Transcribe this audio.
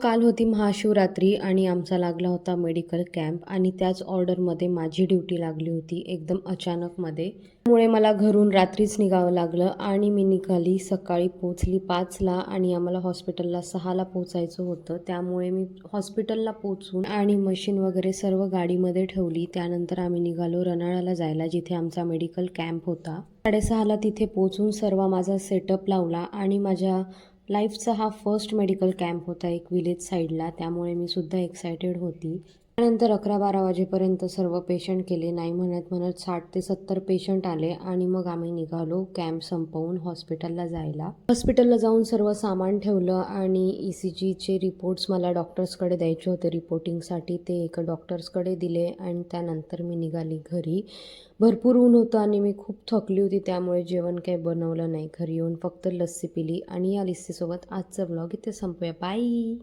काल होती महाशिवरात्री आणि आमचा लागला होता मेडिकल कॅम्प आणि त्याच ऑर्डरमध्ये माझी ड्युटी लागली होती एकदम अचानकमध्ये. त्यामुळे मला घरून रात्रीच निघावं लागलं आणि मी निघाली सकाळी पोचली 5ला आणि आम्हाला हॉस्पिटलला 6ला पोचायचं होतं. त्यामुळे मी हॉस्पिटलला पोचून आणि मशीन वगैरे सर्व गाडीमध्ये ठेवली. त्यानंतर आम्ही निघालो रनाळाला जायला, जिथे आमचा मेडिकल कॅम्प होता. 6:30ला तिथे पोचून सर्व माझा सेटअप लावला आणि माझ्या लाईफचा हा फर्स्ट मेडिकल कॅम्प होता एक विलेज साईडला, त्यामुळे मी सुद्धा एक्सायटेड होती. त्यानंतर 11-12 वाजेपर्यंत सर्व पेशंट केले, नाही म्हणत 60 ते 70 पेशंट आले आणि मग आम्ही निघालो कॅम्प संपवून हॉस्पिटलला जायला. हॉस्पिटलला जाऊन सर्व सामान ठेवलं आणि ECGचे रिपोर्ट्स मला डॉक्टर्सकडे द्यायचे होते रिपोर्टिंगसाठी, ते एका डॉक्टर्सकडे दिले आणि त्यानंतर मी निघाली घरी. भरपूर ऊन होतं आणि मी खूप थकली होती, त्यामुळे जेवण काही बनवलं नाही. घरी येऊन फक्त लस्सी पिली आणि या लस्सीसोबत आजचा ब्लॉग इथे संपूया. बाय.